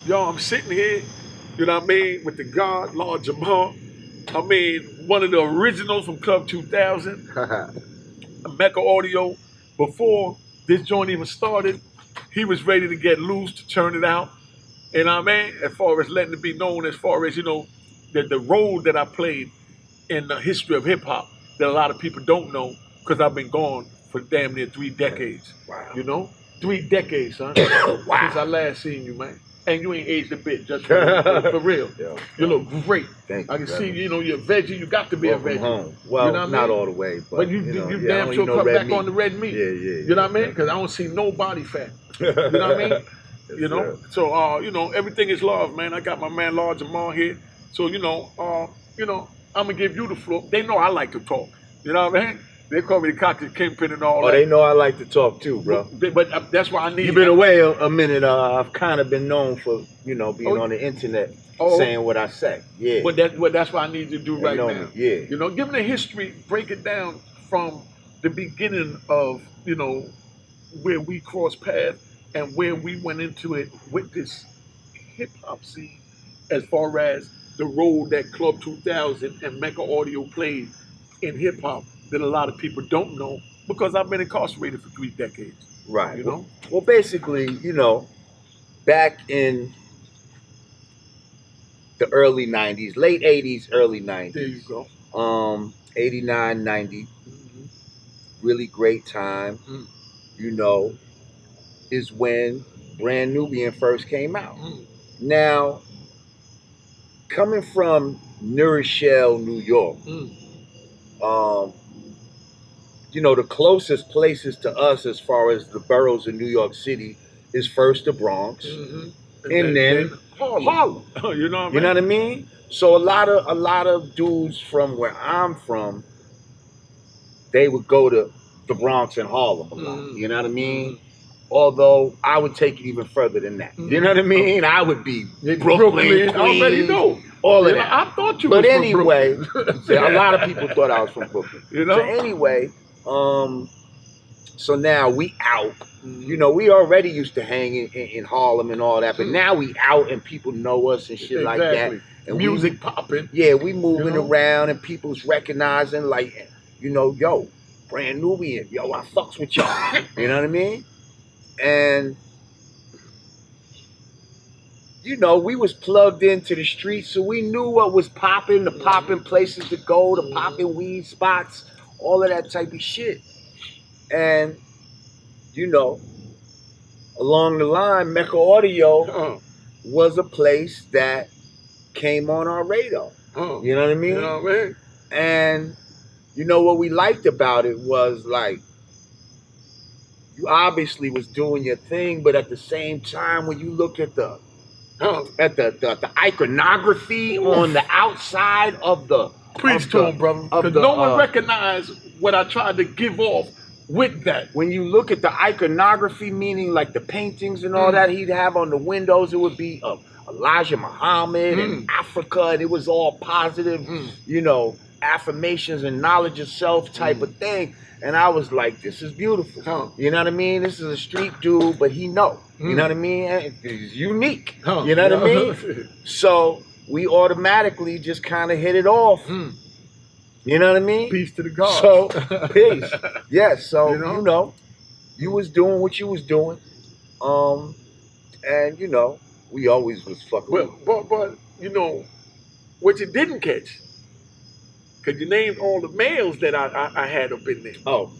Yo, I'm sitting here, you know what I mean, with the God, Lord Jamar. I mean, one of the originals from Club 2000, Mecca Audio. Before this joint even started, he was ready to get loose to turn it out. And I mean, as far as letting it be known, as far as, the role that I played in the history of hip hop that a lot of people don't know because I've been gone for damn near 3 decades. Wow. 3 decades, son. Wow. Since I last seen you, man. And you ain't aged a bit, just for real. Yo, You look great. Thank you. I can see, you're a veggie. You got to be Welcome a veggie. home. Well, You know what I not mean? all the way, But you damn sure come back on the red meat. Yeah. You know what I mean? Because I don't see no body fat. You know what I mean? Yes, So everything is love, man. I got my man Lord Jamar here. So I'm gonna give you the floor. They know I like to talk. You know what I mean? They call me the cocky kingpin and all that. Oh, they know I like to talk too, bro. But that's why I need. You've been away a minute. I've kind of been known for being on the internet saying what I say. Yeah. But that's what I need you to do right now. Me. Yeah. Give me the history. Break it down from the beginning of where we crossed paths and where we went into it with this hip hop scene, as far as the role that Club 2000 and Mecca Audio played in hip hop that a lot of people don't know because I've been incarcerated for 3 decades. Right. Well, basically, back in the early 90s, late 80s, early 90s. There you go. 89, 90. Really great time. Is when Brand Nubian first came out. Now, coming from New Rochelle, New York, the closest places to us as far as the boroughs of New York City is first the Bronx, and then Harlem. You know what I mean? You know what I mean? So a lot of dudes from where I'm from, they would go to the Bronx and Harlem a lot. You know what I mean? Although I would take it even further than that. You know what I mean? I would be Brooklyn, Queens, I already know. All of that. I thought you But was anyway, from Brooklyn. a lot of people thought I was from Brooklyn. So anyway, so now we out. We already used to hang in Harlem and all that, but now we out and people know us and shit like that. And music popping. Yeah, we moving around and people's recognizing yo, Brand Nubian, yo, I fucks with y'all. You know what I mean? And we was plugged into the streets, so we knew what was popping, the popping places to go, the popping weed spots, all of that type of shit. And along the line, Mecca Audio was a place that came on our radar. You know what I mean? You know what I mean? And what we liked about it was like, you obviously was doing your thing, but at the same time, when you look at the iconography on the outside of the preach to him, brother, because no one recognized what I tried to give off with that. When you look at the iconography, meaning like the paintings and all that he'd have on the windows, it would be Elijah Muhammad and Africa, and it was all positive, affirmations and knowledge of self type of thing. And I was like, this is beautiful. You know what I mean? This is a street dude, but he know. You know what I mean? He's unique. You know what I mean? So we automatically just kind of hit it off. You know what I mean? Peace to the gods. So, peace. Yes, so, you was doing what you was doing. And, we always was fucking with. But what you didn't catch, because you named all the males that I had up in there. Oh,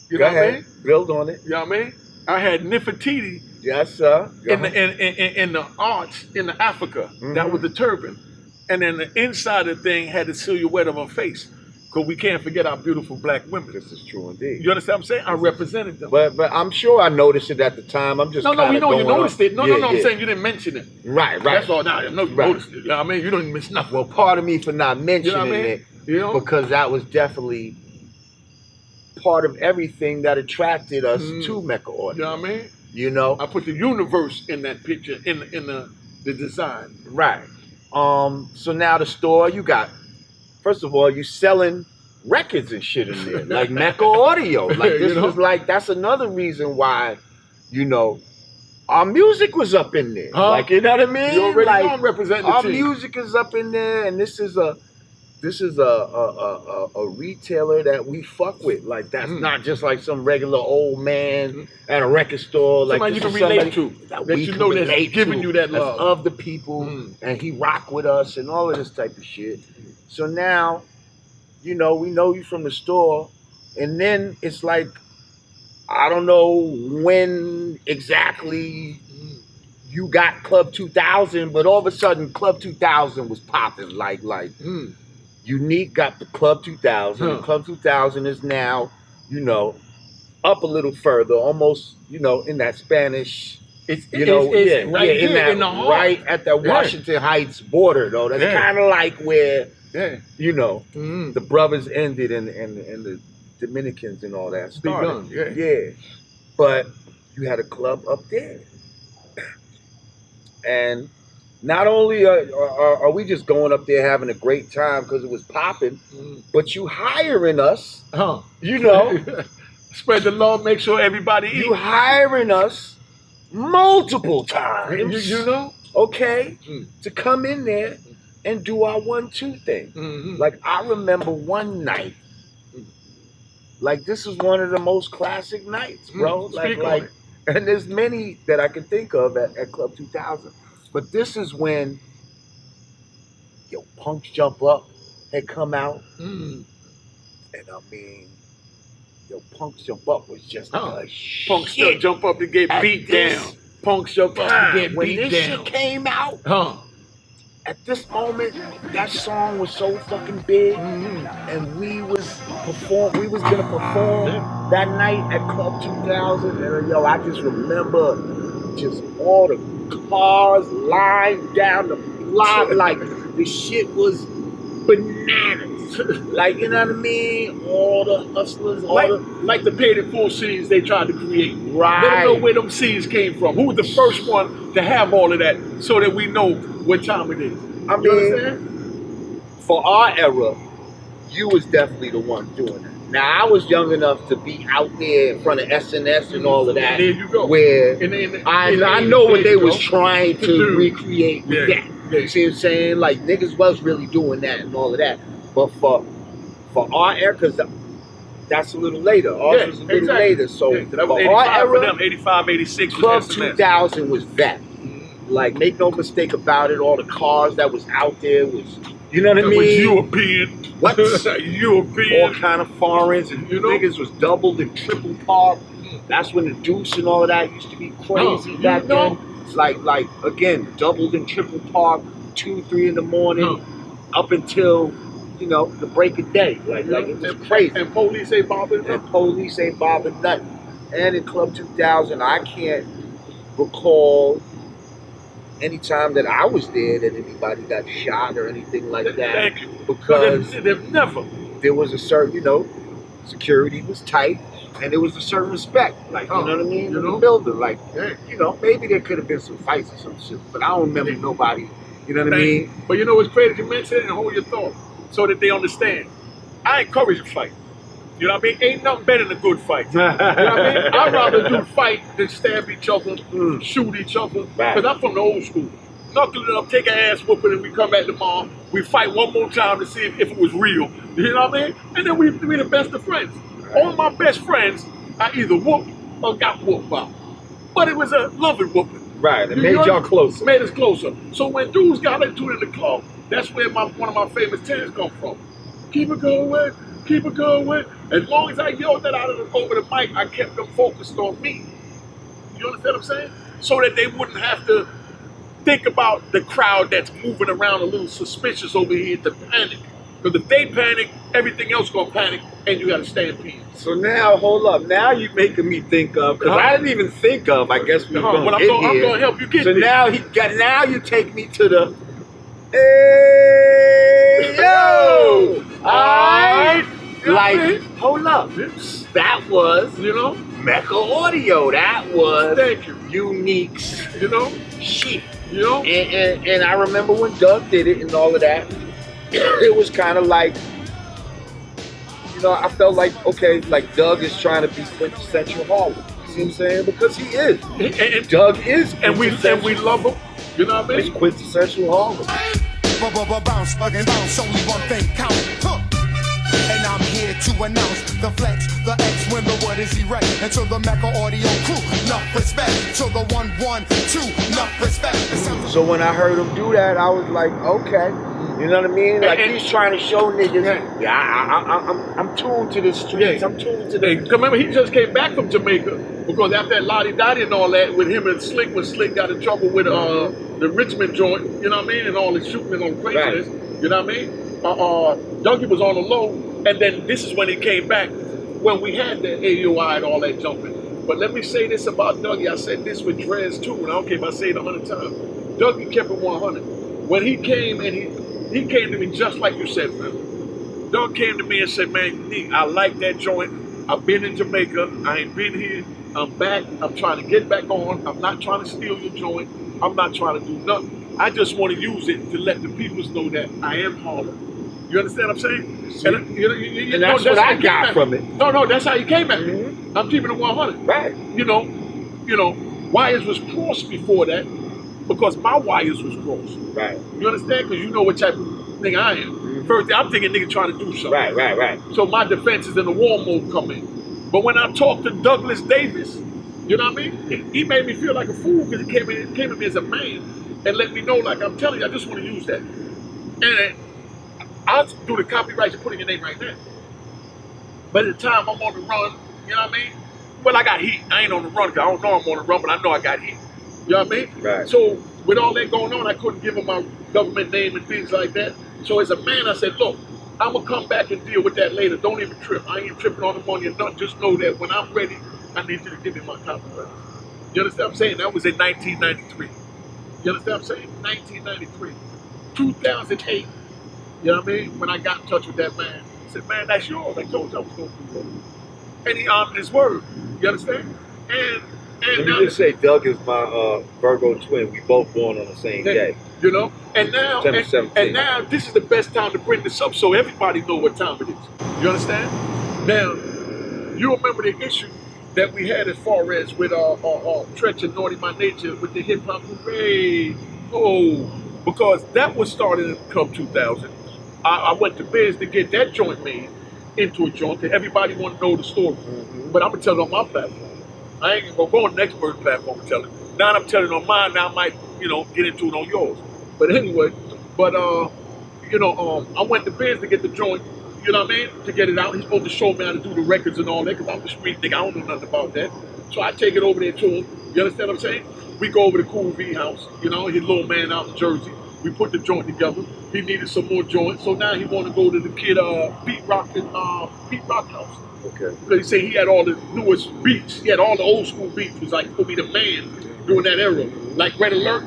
you know what I mean? Build on it. You know what I mean? I had Nefertiti. Yes, sir. In the arch in the Africa. That was the turban. And then the inside of the thing had the silhouette of her face. Because we can't forget our beautiful black women. This is true indeed. You understand what I'm saying? I represented them. But I'm sure I noticed it at the time. I'm just we know you noticed it. No, I'm saying you didn't mention it. Right. That's all. Now I know you noticed it. You know what I mean? You don't miss nothing. Well, part of me for not mentioning it, because that was definitely part of everything that attracted us to Mecca Audio. You know what I mean? I put the universe in that picture, in the design. Right. So now the store, you got, first of all, you selling records and shit in there, like Mecca Audio. Like this was like, that's another reason why, our music was up in there. Huh? Like, you know what I mean? You already like, know I'm representing the our team. music is up in there, and this is a retailer that we fuck with. Like, that's not just like some regular old man at a record store. Like, Somebody you this can is relate to, that that we you can know that's relate giving to, you that that's love. of the people, and he rock with us and all of this type of shit. So now, you know, we know you from the store, and then it's like, I don't know when exactly you got Club 2000, but all of a sudden Club 2000 was popping. Like Unique got the Club 2000. And Club 2000 is now, you know, up a little further, almost, you know, in that Spanish. It's You know, right here in the heart. right at the Washington Heights border, though. That's kind of like where, you know, the brothers ended and the Dominicans and all that started. Yeah. But you had a club up there. And not only are we just going up there having a great time because it was popping, but you hiring us, you know. Spread the love, make sure everybody eats. You hiring us multiple times. You know? Okay? To come in there and do our 1-2 thing. Like, I remember one night, like, this is one of the most classic nights, bro. Like, and there's many that I can think of at Club 2000. But this is when, yo, Punk's Jump Up had come out. And I mean, yo, Punk's Jump Up was just a Punk's shit. Jump Up to get beat down. Punk's Jump Up to get When beat this down. shit came out, at this moment, that song was so fucking big, and we was gonna perform that night at Club 2000, and yo, I just remember just all the cars lined down the block, like the shit was bananas. Like, you know what I mean? All the hustlers, like the paid in full scenes they tried to create. Right. Let them know where them scenes came from. Who was the first one to have all of that so that we know what time it is? I mean, for our era, you was definitely the one doing that. Now, I was young enough to be out there in front of SNS and all of that. There you go. Where I know what they was trying to recreate with that. You see what I'm saying? Like, niggas was really doing that and all of that. But for our era, because that's a little later. Ours was a little later. So that was for our era, for them, 85, 86 Club was SNS. 2000 was that. Like, make no mistake about it, all the cars that was out there was, you know what I mean? Was European. What? European. All kind of foreigns, and niggas was doubled and triple parked. That's when the Deuce and all of that used to be crazy back then. Like again, doubled and triple parked, 2, 3 in the morning, up until, you know, the break of day. Like it was crazy. And police ain't bothering nothing. And police ain't bothering nothing. And in Club 2000, I can't recall any time that I was there that anybody got shot or anything like that. Thank you. Because they've never. There was a certain, you know, security was tight, and there was a certain respect. Like, you know what I mean? In the building. Like, you know, maybe there could have been some fights or some shit, but I don't remember nobody, you know what I mean? But you know what's crazy? You mention it and hold your thought so that they understand. I encourage a fight. You know what I mean? Ain't nothing better than a good fight. You know what I mean? I'd rather do fight than stab each other, shoot each other. Because I'm from the old school. Knuckle it up, take an ass whooping, and we come back tomorrow. We fight one more time to see if it was real. You know what I mean? And then we the best of friends. All my best friends, I either whooped or got whooped by. But it was a loving whooping. Right, it made y'all closer. Made us closer. So when dudes got into it in the club, that's where one of my famous chants come from. Keep it going, keep it going. As long as I yelled that over the mic, I kept them focused on me. You understand what I'm saying? So that they wouldn't have to think about the crowd that's moving around a little suspicious over here to panic. Because if they panic, everything else gonna panic, and you gotta stampede. So now, hold up. Now you're making me think of, because I didn't even think of, I guess we were going to get I'm gonna help you get so there. Now you take me to the, hey, yo! Alright? Like, hold up. That was, you know, Mecca Audio. That was Thank you. Unique's, you know, shit. You know? And I remember when Doug did it and all of that, it was kind of like, you know, I felt like, okay, like Doug is trying to be quintessential Harlem. See what I'm saying? Because he is. And Doug is. we love him. You know what I It's mean? quintessential Harlem. Bounce, fucking bounce, only one thing count. And I'm here to announce the flex, the X, when the word is erect. And to the Mecca audio crew, enough respect. To the 112, enough respect. So when I heard him do that, I was like, okay. You know what I mean? Like he's trying to show niggas, I'm tuned to the streets. I'm tuned to the. Remember, he just came back from Jamaica because after that Lottie Dottie and all that with him and Slick, when Slick got in trouble with the Richmond joint, you know what I mean, and all the shooting and all the craziness, you know what I mean? Dougie was on the low, and then this is when he came back when we had the AUI and all that jumping. But let me say this about Dougie. I said this with Drez too, and I don't care if I say it 100 times. Dougie kept it 100. When he came and he came to me just like you said, man. Doug came to me and said, man, I like that joint. I've been in Jamaica. I ain't been here. I'm back. I'm trying to get back on. I'm not trying to steal your joint. I'm not trying to do nothing. I just want to use it to let the people know that I am Harlem. You understand what I'm saying? See, and that's what I got from it. No, that's how you came at me. I'm keeping it 100. Right. You know, wires was crossed before that because my wires was crossed. Right. You understand? Because you know what type of nigga I am. First thing, I'm thinking nigga trying to do something. Right. So my defense is in the war mode come in. But when I talked to Douglas Davis, you know what I mean? He made me feel like a fool because he came to me as a man and let me know, like I'm telling you, I just want to use that. And I'll do the copyright and put in your name right now. But at the time I'm on the run, you know what I mean? Well, I got heat. I ain't on the run because I don't know I'm on the run, but I know I got heat. You know what I mean? Right. So with all that going on, I couldn't give him my government name and things like that. So as a man, I said, look, I'm going to come back and deal with that later. Don't even trip. I ain't tripping on the money or nothing. Just know that when I'm ready, I need you to give me my copyright. You understand what I'm saying? That was in 1993. You understand what I'm saying? 1993. 2008. You know what I mean? When I got in touch with that man, I said, man, that's yours. I told you I was going to do that. And he honored his word. You understand? And let me just say, Doug is my Virgo twin. We both born on the same day. You know? And now, and now this is the best time to bring this up so everybody know what time it is. You understand? Now, you remember the issue that we had as far as with Tretch and Naughty My Nature with the hip hop hooray. Oh, because that was started in Club 2000. I went to Biz to get that joint made into a joint that everybody want to know the story. But I'm going to tell it on my platform. I ain't going to go on the next bird platform and tell it. Now I'm telling it on mine. Now I might, get into it on yours. But anyway, I went to Biz to get the joint, you know what I mean, to get it out. He's supposed to show me how to do the records and all that because I'm the street nigga. I don't know nothing about that. So I take it over there to him. You understand what I'm saying? We go over to Cool V house, his little man out in Jersey. We put the joint together. He needed some more joints. So now he want to go to the kid Pete Rock house. Okay. Because he said he had all the newest beats. He had all the old school beats. He was like, for me, the man during that era. Like Red Alert,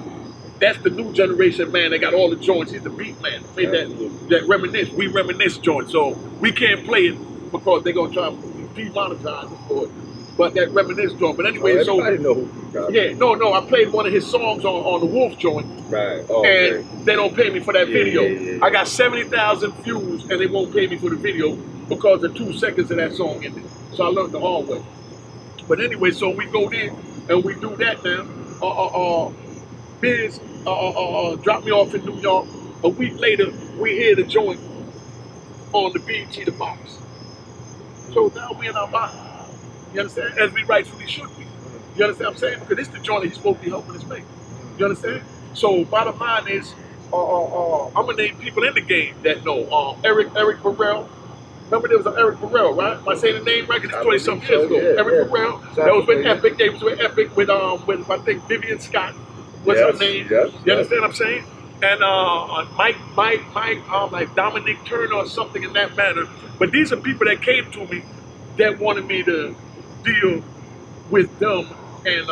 that's the new generation man. They got all the joints. He's the beat man. Made that reminisce. We reminisce joint. So we can't play it because they're going to try to demonetize it for it. But that reminisce joint. But anyway, everybody know. I played one of his songs on the Wolf joint. Right. And they don't pay me for that video. Yeah. I got 70,000 views and they won't pay me for the video because of 2 seconds of that song in it. So I learned the hard way. But anyway, so we go there and we do that now. Biz dropped me off in New York. A week later, we hear the joint on the BET, the box. So now we in our box. You understand? As we rightfully should be. You understand what I'm saying? Because this is the joint that he's supposed to be helping us make. You understand? So bottom line is, I'm gonna name people in the game that know. Eric Burrell. Remember there was an Eric Burrell, right? Am I saying the name right? Because it's 20-something years ago. Yeah, Eric Burrell. That was with Epic. They was with Epic with I think Vivian Scott. What's her name? Yes, you understand what I'm saying? And Mike, like Dominic Turner or something in that manner. But these are people that came to me that wanted me to deal with them. And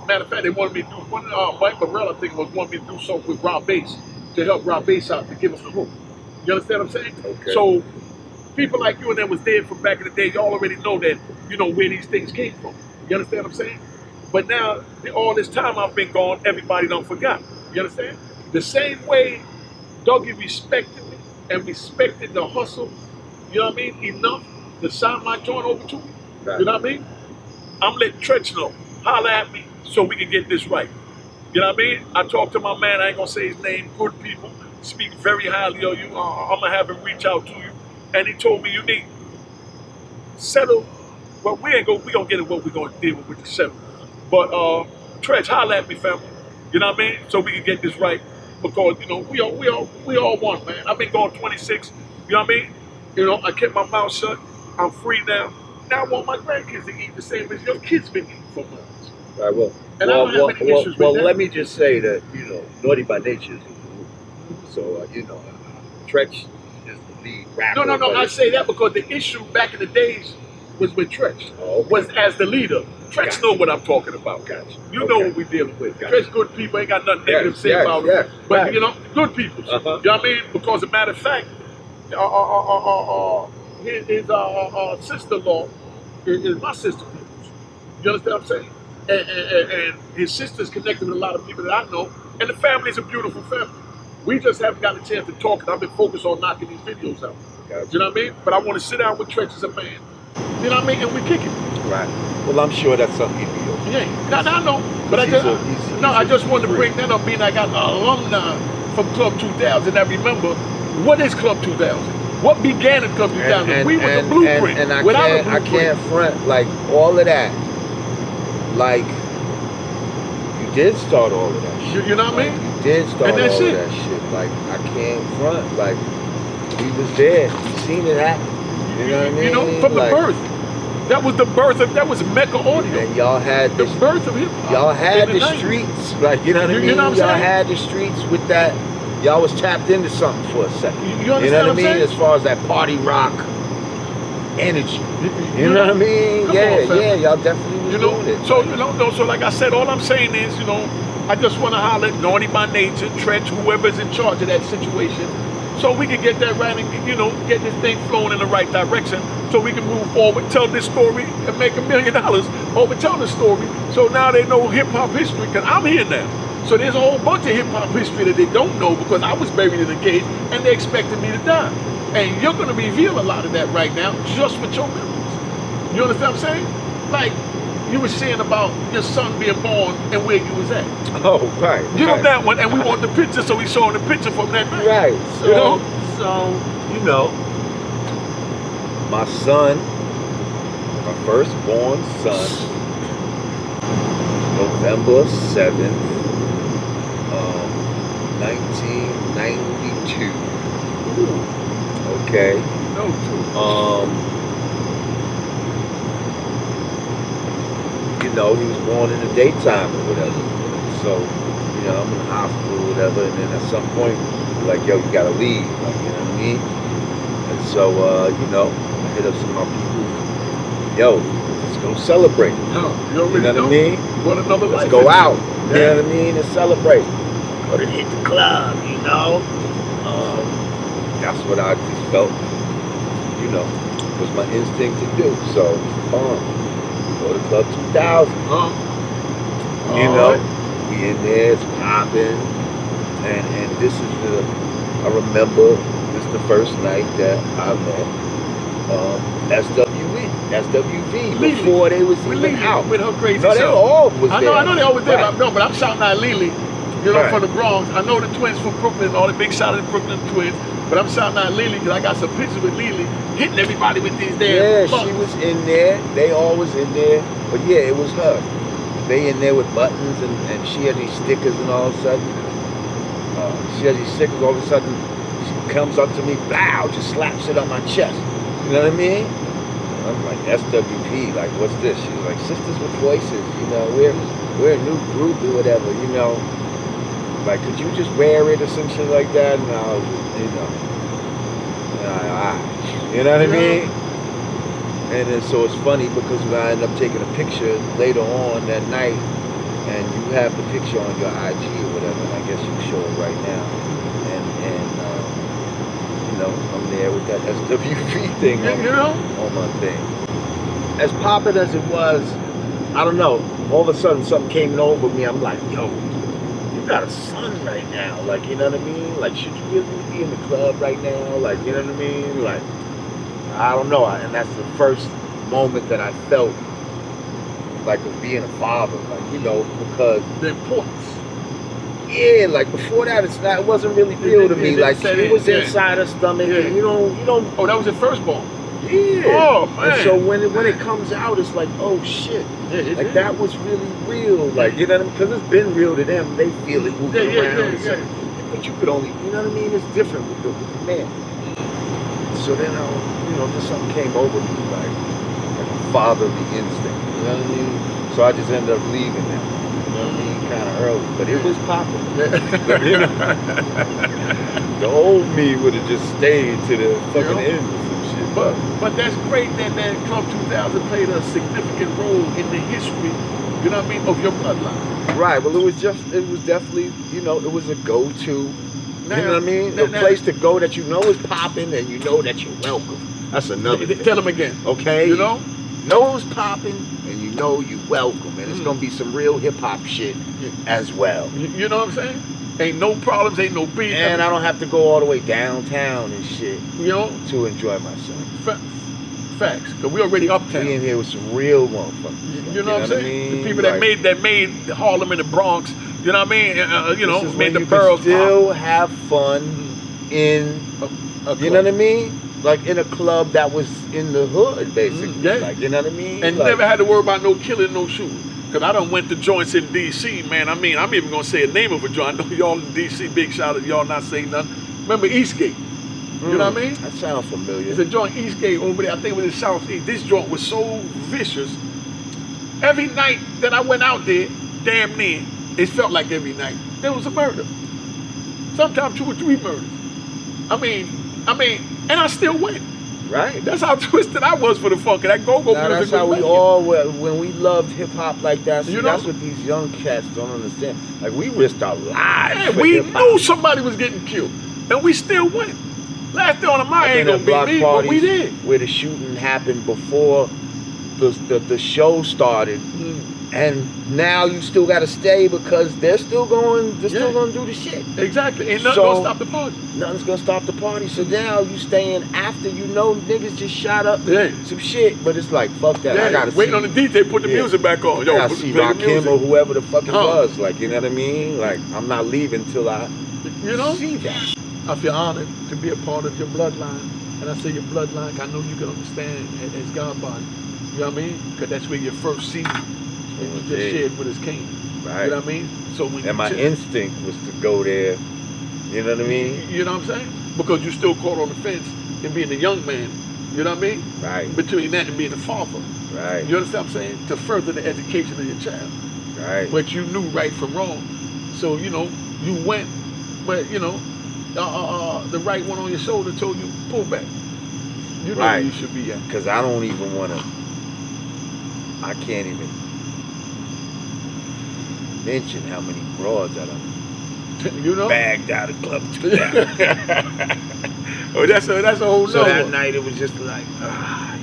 matter of fact, they wanted me to do one. Mike Burrell, I think, wanted me to do something with Rob Bass to help Rob Bass out to give him the hook. You understand what I'm saying? Okay. So people like you and them was there from back in the day. Y'all already know that, where these things came from. You understand what I'm saying? But now, all this time I've been gone, everybody done forgot. You understand? The same way Dougie respected me and respected the hustle, you know what I mean, enough to sign my joint over to me. Right. You know what I mean? I'm letting Tretch know. Holler at me so we can get this right. You know what I mean? I talked to my man, I ain't gonna say his name, good people, speak very highly of you. I'm gonna have him reach out to you. And he told me you need settle. Well, we gonna get it what we gonna deal with the settle. But Tretch, holler at me, family. You know what I mean? So we can get this right. Because, you know, we all one, man. I've been going 26, you know what I mean? You know, I kept my mouth shut. I'm free now. Now I want my grandkids to eat the same as your kids been eating for months. Right, well, And I don't have any issues with that. let me just say that, you know, Naughty by Nature is so, you know, Tretch is the lead rapper. No. but I it's- say that because the issue back in the days was with Tretch. Oh, okay. Was as the leader. Tretch Gotcha. know what I'm talking about. Gotcha. You know Okay. what we're dealing with. Gotcha. Tretch good people, ain't got nothing negative to say Yes, about yes, them. But right. you know, good people. Uh-huh. You know what I mean? Because as a matter of fact, his sister-in-law is my sister. You understand what I'm saying? And his sister's connected with a lot of people that I know, and the family is a beautiful family. We just haven't gotten a chance to talk, and I've been focused on knocking these videos out. Gotcha. You know what I mean? But I want to sit down with Tretch as a man. You know what I mean? And we kick it. Right. Well, I'm sure that's something he'd be open. Yeah. Now I know. But I He's just, just wanted to free. bring that up, being I got an alumni from Club 2000 that remember what is Club 2000? What began in Club 2000? We were the blueprint. And I without a can't blueprint. front like all of that. Like you did start all of that shit. You know what I Like, mean? you did start And all that's of it. that shit. Like I can't front. Like we was there. We seen it happen. You know what I mean? You know, from Like, the birth. That was the birth of, that was Mecca audio. And y'all had The the birth of hip hop. y'all had in the 90s. streets. Like you know what I You mean? know what I'm Y'all saying? had the streets with that. Y'all was tapped into something for a second. You You know understand what I what I'm mean? saying? As far as that party rock energy. You You know what I mean? Come Yeah, on, fam. yeah, y'all definitely was You know, doing it. so you know, no, so like I said, all I'm saying is, you know, I just want to holler at Naughty by Nature, Tretch, whoever's in charge of that situation, so we can get that right and, you know, get this thing flowing in the right direction, so we can move forward, tell this story, and make $1 million over telling the story. So now they know hip hop history, because I'm here now. So there's a whole bunch of hip hop history that they don't know because I was buried in a cage and they expected me to die. And you're going to reveal a lot of that right now just with your memories. You understand what I'm saying? Like, you were saying about your son being born and where you was at. Oh, right. You know right. that one, and we want the picture, so we saw the picture from that night. Right. So, You know? you know, my son, my firstborn son, November 7th, 1992. Okay. No, too. You know, he was born in the daytime or whatever. So, you know, I'm in the hospital or whatever, and then at some point, like, yo, you gotta leave, like, you know what I mean? And so, you know, I hit up some of my people. Yo, let's go celebrate. No, you You already know what I mean? What another Let's life go is. out. You Yeah. know what I mean? And celebrate. Go to hit the club, you know? That's what I just felt, you know, was my instinct to do. So, go to Club 2000. You know, we in there, it's popping, and this is I remember this is the first night that I met SWV, before they was with even Lily, out. with her crazy No, they self. all was there. I know they always there, Right. but no, but I'm shouting out Lily, you know, Right. from the Bronx. I know the twins from Brooklyn, all the big shout out to Brooklyn twins, but I'm shouting out Lily because I got some pictures with Lily hitting everybody with these damn Yeah, buttons. she was in there. They all was in there. But yeah, it was her. They in there with buttons, and she had these stickers, and all of a sudden, she had these stickers. All of a sudden, she comes up to me, blow, just slaps it on my chest. You know what I mean? I'm like, SWP, like, what's this? She was like, Sisters with Voices. You know, we're a new group or whatever. You know, like, could you just wear it or some shit like that? And I was, you know, you know what I mean? And then so it's funny because when I end up taking a picture later on that night, and you have the picture on your IG or whatever, and I guess you show it right now, and you know, I'm there with that SWV thing You know? on my thing. As poppin' as it was, I don't know, all of a sudden something came over me. I'm like, yo, you got a son right now. Like, you know what I mean? Like, should you really be in the club right now? Like, you know what I mean? Like, I don't know. And that's the first moment that I felt like of being a father, like, you know, because The importance. yeah, like before that, it wasn't really real to me. Like it was inside her stomach, and you don't. Oh, that was your firstborn. Yeah. Oh man. And so when it comes out, it's like, oh shit, like that was really real. Like, you know what I mean? Because it's been real to them. They feel it moving around. But you could only, you know what I mean? It's different with the man. So then just something came over me, like a fatherly instinct. You know what I mean? So I just ended up leaving that. You know what I mean? Kind of early, but it was popping. You know? The old me would have just stayed to the fucking end or some shit. But that's great that Club 2000 played a significant role in the history, you know what I mean, of your bloodline. Right. Well, it was definitely, it was a go-to. You know what I mean? A place to go that you know is popping and you know that you're welcome. That's another thing. Tell them again. Okay? You know it's popping and you know you welcome. And it's going to be some real hip-hop shit as well. You know what I'm saying? Ain't no problems, ain't no beef. And I don't have to go all the way downtown and shit, to enjoy myself. Facts, because we already uptown. We in here with some real motherfuckers. You know what I'm saying? The people that made Harlem and the Bronx. You know what I mean? Made the boroughs. Still have fun in. You know what I mean? Like in a club that was in the hood, basically. Yeah. Like, you know what I mean? And like, never had to worry about no killing, no shooting. Because I done went to joints in D.C., man. I mean, I'm even going to say a name of a joint. I know y'all in D.C., big shout out, y'all not saying nothing. Remember Eastgate? You know what I mean? That sounds familiar. It's a joint Eastgate over there. I think it was in Southeast. This joint was so vicious. Every night that I went out there, damn near, it felt like every night, there was a murder. Sometimes 2 or 3 murders. I mean, and I still went. Right. That's how twisted I was for the funk. And that go-go music. That's how we all were when we loved hip-hop like that. You know? That's what these young cats don't understand. Like, we risked our lives. Yeah, we knew somebody was getting killed. And we still went. Last day on the mind ain't gonna be me, but we did. Where the shooting happened before the show started. And now you still got to stay because they're still going to do the shit. Exactly. Ain't nothing gonna stop the party. Nothing's gonna stop the party. So now you staying after niggas just shot up some shit. But it's like, fuck that. I gotta waiting on the DJ, put the music back on. Yo, I gotta see Rakim or whoever the fuck it was. Like, you know what I mean? Like, I'm not leaving till I see that. I feel honored to be a part of your bloodline. And I say your bloodline, I know you can understand as God body. You know what I mean? Because that's where your first seed was just shared with his king. Right. You know what I mean? So when my instinct was to go there. You know what I mean? You know what I'm saying? Because you still caught on the fence and being a young man. You know what I mean? Right. Between that and being a father. Right. You understand what I'm saying? To further the education of your child. Right. But you knew right from wrong. So, you went, but, the right one on your shoulder told you, pull back. You know where you should be at. Because I don't even want to, I can't even mention how many broads that I'm bagged out of Club 2000. Oh, that's a whole So that night it was just like,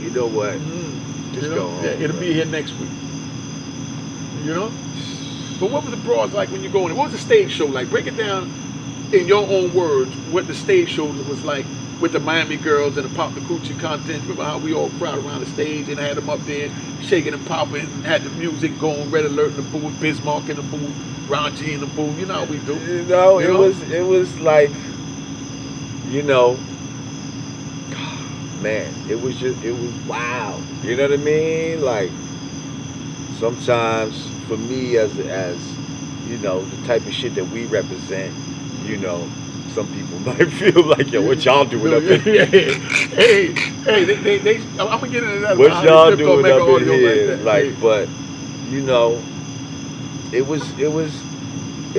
you know what? Just go home. Yeah, it'll be here next week. You know? But what was the broads like when you go in? What was the stage show like? Break it down in your own words, what the stage show was like with the Miami girls and the Pop the Coochie contest. Remember how we all crowd around the stage and had them up there shaking and popping, had the music going, Red Alert in the booth, Bismarck in the booth, Ron G in the booth. You know how we do. It was like, man, it was wow. You know what I mean? Like, sometimes for me as the type of shit that we represent, some people might feel like, yo, what y'all doing up in here? Hey, I'm gonna get into that. What y'all doing up in here? Like, but it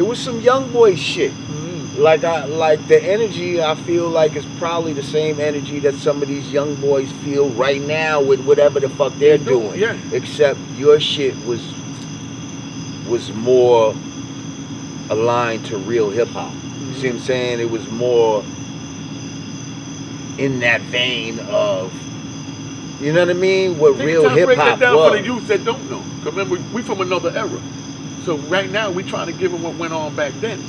was some young boy shit. Like the energy I feel like is probably the same energy that some of these young boys feel right now with whatever the fuck they're doing. Yeah. Except your shit was more aligned to real hip hop. You see what I'm saying? It was more in that vein of, you know what I mean? What real hip hop was. Break that down for the youth that don't know. Because remember, we from another era. So right now, we trying to give them what went on back then.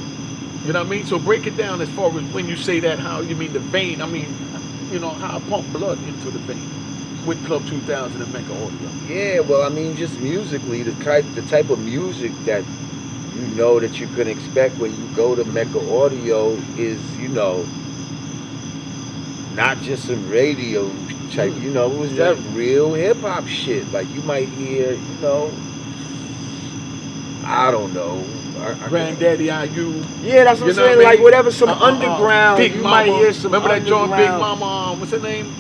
You know what I mean? So break it down as far as when you say that, how you mean the vein. I mean, how I pump blood into the vein. with Club 2000 and Mecca Audio? Yeah, well, I mean, just musically, the type of music that you know that you can expect when you go to Mecca Audio is, you know, not just some radio type, you know, it was that real hip hop shit. Like you might hear, you know, I don't know. Granddaddy IU. Yeah, that's what I'm saying. Like whatever, some underground. Big you Mama. might hear some. Remember that joint, Big underground. Mama? What's her name?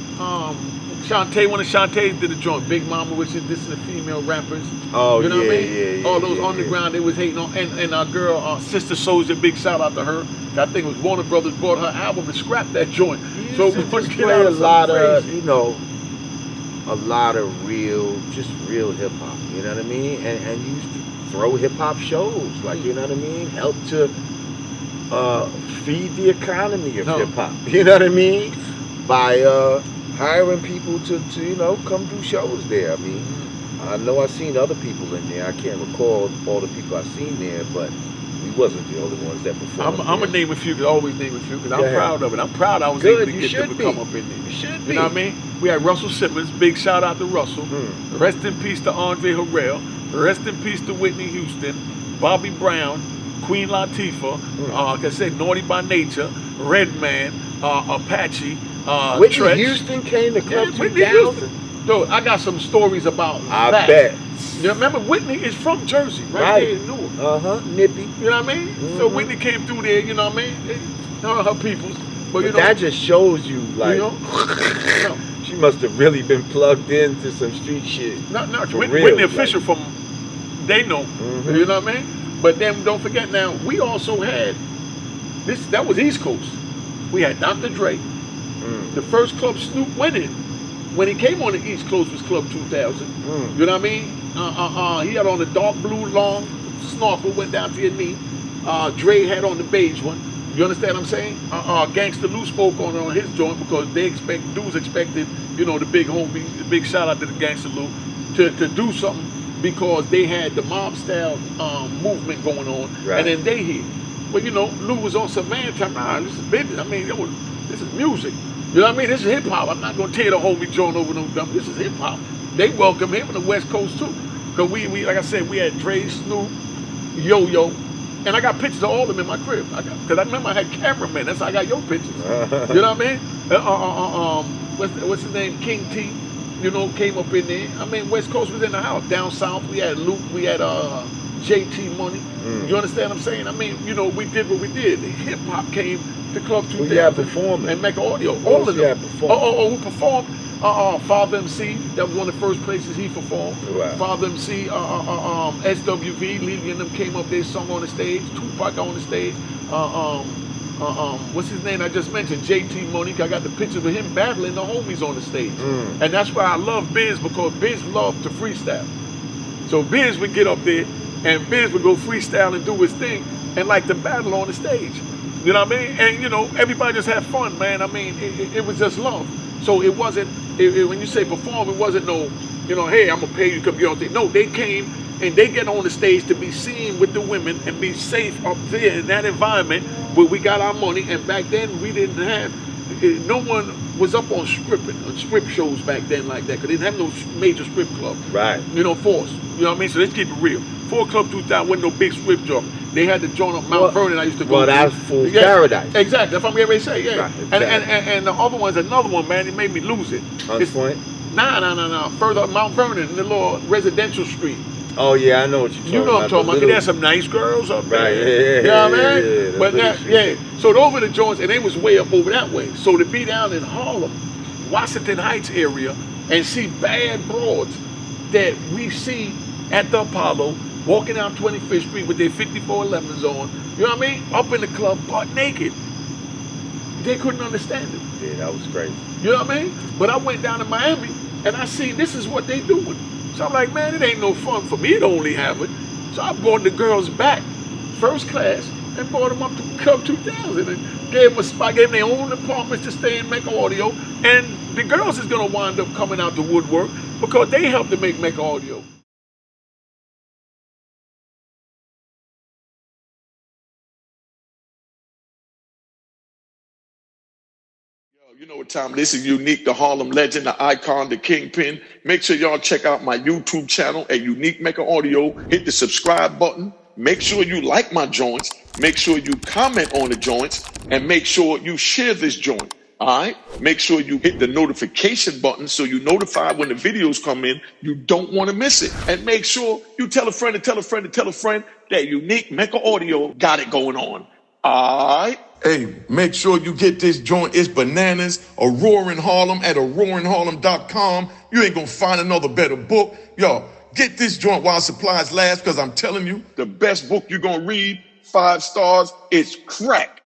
Shantae. One of Shantae's did a joint, Big Mama, which is this is the female rappers. Oh, you know yeah, what I mean? yeah. All those underground, they was hating on. And our girl, Sister Soldier, big shout out to her. I think it was Warner Brothers bought her album and scrapped that joint. So we just play a lot of, you know, a lot of real hip hop. You know what I mean? And used to throw hip hop shows, like, you know what I mean? Help to feed the economy of hip hop. You know what I mean? By hiring people to you know, come do shows there. I mean, I know I've seen other people in there. I can't recall all the people I've seen there, but we wasn't the only ones that performed. I'm gonna name a few, cause I always name a few, because I'm proud of it. I'm proud I was able to get them to come up in there. You should be. You know what I mean? We had Russell Simmons, big shout out to Russell. Rest in peace to Andre Harrell. Rest in peace to Whitney Houston, Bobby Brown, Queen Latifah, like I said, Naughty by Nature, Redman, Apache, Whitney Tretch. Houston came to Club 2000? Houston. Dude, I got some stories about that. I bet. You remember, Whitney is from Jersey, right there in Newark. Nippy. You know what I mean? So Whitney came through there, you know what I mean? Her peoples. But you know, that just shows you, like, you know, she must have really been plugged into some street shit. Not real, Whitney official from, they know, you know what I mean? But then don't forget now, we also had, that was East Coast. We had Dr. Dre. The first club Snoop went in when he came on the East Coast was Club 2000. You know what I mean? He had on the dark blue long snorkel, went down to your knee. Dre had on the beige one. You understand what I'm saying? Gangsta Lou spoke on his joint because dudes expected, you know, the big homie, the big shout out to the Gangsta Lou, to do something because they had the mob style movement going on, and then they here. But you know, Lou was on some man time. Nah, this is business. I mean, this is music. You know what I mean? This is hip hop. I'm not gonna tear the homie joint over no dumb. This is hip hop. They welcome him in the West Coast too, cause we like I said, we had Dre, Snoop, Yo-Yo. And I got pictures of all of them in my crib. Because I remember I had cameramen. That's how I got your pictures. You know what I mean? What's his name? King T, you know, came up in there. I mean, West Coast was in the house. Down South, we had Luke, we had JT Money. You understand what I'm saying? I mean, you know, we did what we did. Hip hop came to Club 2000. We had performing. And Mecca Audio. All of them. Who performed? Father MC, that was one of the first places he performed. Right. Father MC, SWV, Lily and them came up there, sung on the stage. Tupac on the stage. What's his name I just mentioned? JT Monique. I got the pictures of him battling the homies on the stage. And that's why I love Biz, because Biz loved to freestyle. So Biz would get up there and Biz would go freestyle and do his thing and like to battle on the stage. You know what I mean? And you know, everybody just had fun, man. I mean, it was just love. So it wasn't, when you say perform, it wasn't no, you know, hey, I'm going to pay you to come get on stage. No, they came and they get on the stage to be seen with the women and be safe up there in that environment where we got our money. And back then, we didn't have, no one was up on strip shows back then like that, because they didn't have no major strip club. Right. You know, Force. You know what I mean? So let's keep it real. For Club 2000 wasn't no big strip joint. They had to join up Mount Vernon. I used to go. Well, that's Fool's Paradise. Exactly. That's what I'm getting ready to say. Yeah. Right, exactly. And the other one's another one, man. It made me lose it. Hunts Point? Nah. Further up Mount Vernon, in the little residential street. Oh yeah, I know what you're talking about. You know what I'm talking about. Cause there's some nice girls up there. Right. You know what I mean? Yeah, but that, so those were the joints, and they was way up over that way. So to be down in Harlem, Washington Heights area, and see bad broads that we see at the Apollo, walking down 25th Street with their 5411s on, you know what I mean? Up in the club, butt naked. They couldn't understand it. Yeah, that was crazy. You know what I mean? But I went down to Miami, and I see this is what they doing. So I'm like, man, it ain't no fun for me to only have it. So I brought the girls back, first class, and brought them up to Club 2000 and gave them a spot, gave them their own apartments to stay in Mecca Audio. And the girls is gonna wind up coming out to woodwork because they helped to make Mecca Audio. You know what time it is. This is Unique, the Harlem legend, the icon, the kingpin. Make sure y'all check out my YouTube channel at Unique Mecca Audio. Hit the subscribe button. Make sure you like my joints. Make sure you comment on the joints. And make sure you share this joint. All right? Make sure you hit the notification button so you're notified when the videos come in. You don't want to miss it. And make sure you tell a friend to tell a friend to tell a friend that Unique Mecca Audio got it going on. All right? Hey, make sure you get this joint. It's bananas. A Roaring Harlem at aroaringharlem.com. You ain't gonna find another better book. Yo, get this joint while supplies last, because I'm telling you, the best book you're gonna read, 5 stars, it's crack.